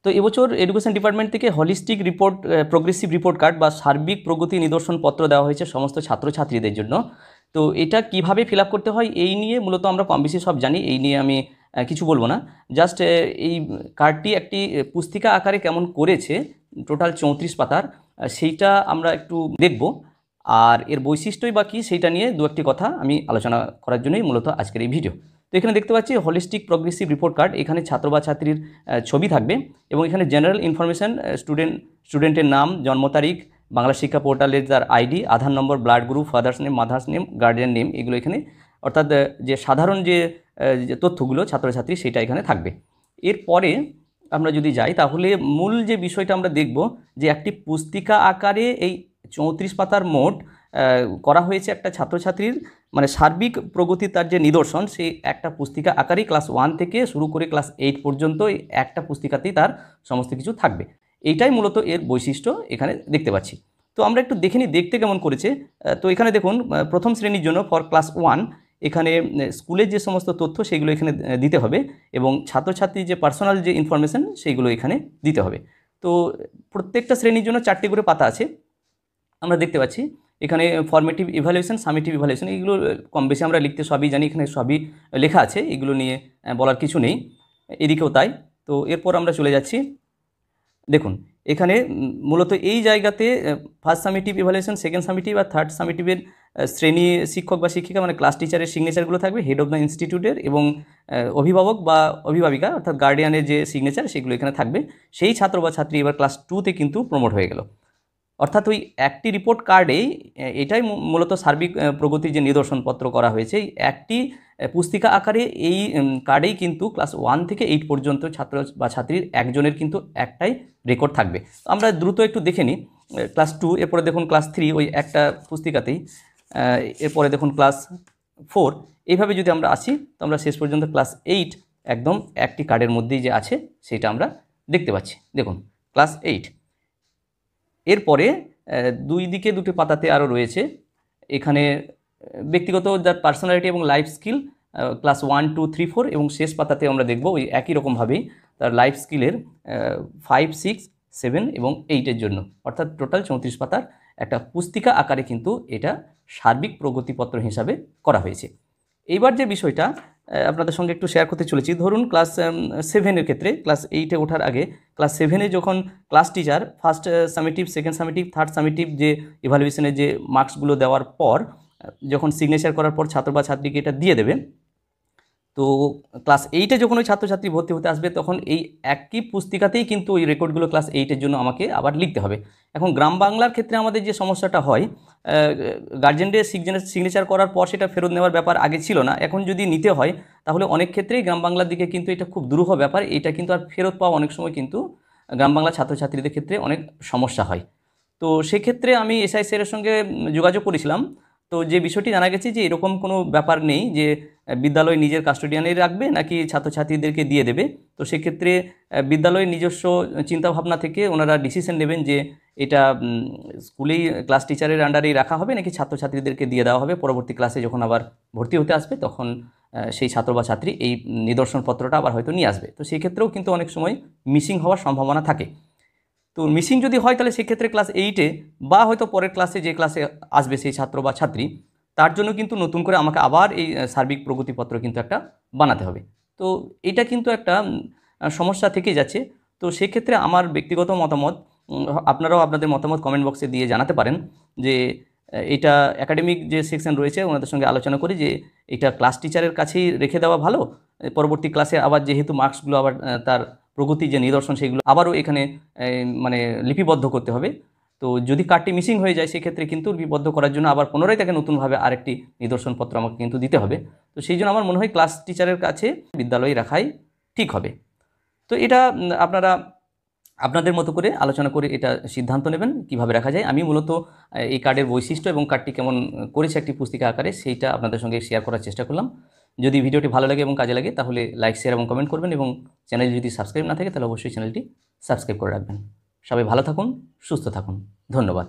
তো এবছর education department থেকে holistic report progressive report card বা সার্বিক প্রগতি নিদর্শন পত্র দেওয়া হয়েছে সমস্ত ছাত্রছাত্রীদের জন্য। তো এটা কিভাবে ফিল আপ করতে হয় এই নিয়ে মূলত আমরা কম বেশি সব জানি, এই নিয়ে আমি কিছু বলবো না। জাস্ট এই কার্ডটি একটি পুস্তিকা আকারে কেমন করেছে, টোটাল 34 পাতার, সেইটা আমরা একটু দেখব। আর এর বৈশিষ্ট্যই বা কী সেইটা নিয়ে দু একটি কথা আমি আলোচনা করার জন্যই মূলত আজকের এই ভিডিও। তো এখানে দেখতে পাচ্ছি হলিস্টিক প্রোগ্রেসিভ রিপোর্ট কার্ড। এখানে ছাত্র বা ছাত্রীর ছবি থাকবে এবং এখানে জেনারেল ইনফরমেশান, স্টুডেন্টের নাম, জন্ম তারিখ, বাংলা শিক্ষা পোর্টালের তার ID, Aadhaar number, blood group, father's name, mother's name, guardian name, এগুলো এখানে, অর্থাৎ যে সাধারণ যে তথ্যগুলো ছাত্রছাত্রী সেটা এখানে থাকবে। এরপরে আমরা যদি যাই তাহলে মূল যে বিষয়টা আমরা দেখব যে একটি পুস্তিকা আকারে এই 34 পাতার মোট করা হয়েছে একটা ছাত্রছাত্রীর মানে সার্বিক প্রগতি, তার যে নিদর্শন, সেই একটা পুস্তিকা আকারেই ক্লাস 1 থেকে শুরু করে ক্লাস 8 পর্যন্ত একটা পুস্তিকাতেই তার সমস্ত কিছু থাকবে। এইটাই মূলত এর বৈশিষ্ট্য এখানে দেখতে পাচ্ছি। তো আমরা একটু দেখে নিই দেখতে কেমন করেছে। তো এখানে দেখুন প্রথম শ্রেণীর জন্য ফর ক্লাস 1 এখানে স্কুলের যে সমস্ত তথ্য সেগুলো এখানে দিতে হবে এবং ছাত্রছাত্রীর যে পার্সোনাল যে ইনফরমেশান সেইগুলো এখানে দিতে হবে। তো প্রত্যেকটা শ্রেণীর জন্য 4টি করে পাতা আছে আমরা দেখতে পাচ্ছি। এখানে ফর্মেটিভ ইভ্যালুয়েশন, সামেটিভ ইভ্যালুয়েশন, এগুলো কম বেশি আমরা লিখতে সবই জানি, এখানে সবই লেখা আছে, এগুলো নিয়ে বলার কিছু নেই, এদিকেও তাই। তো এরপর আমরা চলে যাচ্ছি। দেখুন এখানে মূলত এই জায়গাতে first summative evaluation, second summative আর থার্ড সামেটিভের শ্রেণী শিক্ষক বা শিক্ষিকা মানে ক্লাস টিচারের সিগনেচারগুলো থাকবে, হেড অফ দ্য ইনস্টিটিউটের এবং অভিভাবক বা অভিভাবিকা অর্থাৎ গার্ডিয়ানের যে সিগনেচার সেগুলো এখানে থাকবে। সেই ছাত্র বা ছাত্রী এবার ক্লাস 2তে কিন্তু প্রমোট হয়ে গেল। অর্থাৎ ওই একটি রিপোর্ট কার্ডেই এটাই মূলত সার্বিক প্রগতির যে নিদর্শনপত্র করা হয়েছে, একটি পুস্তিকা আকারে এই কার্ডেই কিন্তু ক্লাস 1 থেকে 8 পর্যন্ত ছাত্র বা ছাত্রীর একজনের কিন্তু একটাই রেকর্ড থাকবে। আমরা দ্রুত একটু দেখে নিই। ক্লাস 2, এরপরে দেখুন ক্লাস 3 ওই একটা পুস্তিকাতেই, এরপরে দেখুন ক্লাস 4, এইভাবে যদি আমরা আসি তো আমরা শেষ পর্যন্ত ক্লাস 8 একদম একটি কার্ডের মধ্যেই যে আছে সেটা আমরা দেখতে পাচ্ছি। দেখুন ক্লাস 8। এরপরে দুই দিকে দুটি পাতাতে আরও রয়েছে এখানে ব্যক্তিগত যার পার্সোনালিটি এবং লাইফ স্কিল ক্লাস 1, 2, 3, 4 এবং শেষ পাতাতে আমরা দেখব ওই একই রকমভাবেই তার লাইফ স্কিলের 5, 6, 7 এবং 8-এর জন্য, অর্থাৎ টোটাল 34 পাতার একটা পুস্তিকা আকারে কিন্তু এটা সার্বিক প্রগতিপত্র হিসাবে করা হয়েছে। এইবার যে বিষয়টা আপনাদের সঙ্গে একটু শেয়ার করতে চলেছি, ধরুন ক্লাস 7-এর ক্ষেত্রে ক্লাস 8-এ ওঠার আগে ক্লাস 7-এ যখন class teacher first summative, second summative, third summative যে ইভ্যালুয়েশনের যে মার্কসগুলো দেওয়ার পর যখন সিগনেচার করার পর ছাত্র বা ছাত্রীকে এটা দিয়ে দেবে, তো ক্লাস 8-এ যখন ওই ছাত্রছাত্রী ভর্তি হতে আসবে তখন এই একই পুস্তিকাতেই কিন্তু ওই রেকর্ডগুলো ক্লাস 8-এর জন্য আমাকে আবার লিখতে হবে। এখন গ্রাম বাংলার ক্ষেত্রে আমাদের যে সমস্যাটা হয়, গার্জেনদের সিগনেচার করার পর সেটা ফেরত নেওয়ার ব্যাপার আগে ছিল না, এখন যদি নিতে হয় তাহলে অনেক ক্ষেত্রেই গ্রাম বাংলার দিকে কিন্তু এটা খুব দুরূহ ব্যাপার, এটা কিন্তু আর ফেরত পাওয়া অনেক সময় কিন্তু গ্রাম বাংলা ছাত্রছাত্রীদের ক্ষেত্রে অনেক সমস্যা হয়। তো সেক্ষেত্রে আমি এসআই স্যারের সঙ্গে যোগাযোগ করেছিলাম। তো যে বিষয়টি জানা গেছে যে এরকম কোনো ব্যাপার নেই যে বিদ্যালয় নিজের কাস্টোডিয়ানেই রাখবে নাকি ছাত্রছাত্রীদেরকে দিয়ে দেবে। তো সেক্ষেত্রে বিদ্যালয়ের নিজস্ব চিন্তাভাবনা থেকে ওনারা ডিসিশন নেবেন যে এটা স্কুলেই ক্লাস টিচারের আন্ডারেই রাখা হবে নাকি ছাত্রছাত্রীদেরকে দিয়ে দেওয়া হবে, পরবর্তী ক্লাসে যখন আবার ভর্তি হতে আসবে তখন সেই ছাত্র বা ছাত্রী এই নিদর্শনপত্রটা আবার হয়তো নিয়ে আসবে। তো সেই ক্ষেত্রেও কিন্তু অনেক সময় মিসিং হওয়ার সম্ভাবনা থাকে। তো মিসিং যদি হয় তাহলে সেক্ষেত্রে ক্লাস 8-এ বা হয়তো পরের ক্লাসে যে ক্লাসে আসবে সেই ছাত্র বা ছাত্রী, তার জন্য কিন্তু নতুন করে আমাকে আবার এই সার্বিক প্রগতিপত্র কিন্তু একটা বানাতে হবে। তো এটা কিন্তু একটা সমস্যা থেকে যাচ্ছে। তো সেক্ষেত্রে আমার ব্যক্তিগত মতামত, আপনারাও আপনাদের মতামত কমেন্ট বক্সে দিয়ে জানাতে পারেন যে এটা একাডেমিক যে সেকশন রয়েছে ওনাদের সঙ্গে আলোচনা করি যে এটা ক্লাস টিচারের কাছেই রেখে দেওয়া ভালো, পরবর্তী ক্লাসে আবার যেহেতু মার্কসগুলো আবার তার প্রগতি যে নিদর্শন সেগুলো আবারও এখানে মানে লিপিবদ্ধ করতে হবে। তো যদি কার্ডটি মিসিং হয়ে যায় সেক্ষেত্রে কিন্তু লিপিবদ্ধ করার জন্য আবার পুনরায় তাকে নতুনভাবে আরেকটি নিদর্শনপত্র আমাকে কিন্তু দিতে হবে। তো সেই জন্য আমার মনে হয় ক্লাস টিচারের কাছে বিদ্যালয়ে রাখাই ঠিক হবে। তো এটা আপনারা আপনাদের মতো করে আলোচনা করে এটা সিদ্ধান্ত নেবেন কীভাবে রাখা যায়। আমি মূলত এই কার্ডের বৈশিষ্ট্য এবং কার্ডটি কেমন করেছে একটি পুস্তিকা আকারে সেইটা আপনাদের সঙ্গে শেয়ার করার চেষ্টা করলাম। যদি ভিডিওটি ভালো লাগে এবং কাজে লাগে তাহলে লাইক, শেয়ার এবং কমেন্ট করবেন এবং চ্যানেল যদি সাবস্ক্রাইব না থাকে তাহলে অবশ্যই চ্যানেলটি সাবস্ক্রাইব করে রাখবেন। সবাই ভালো থাকুন, সুস্থ থাকুন, ধন্যবাদ।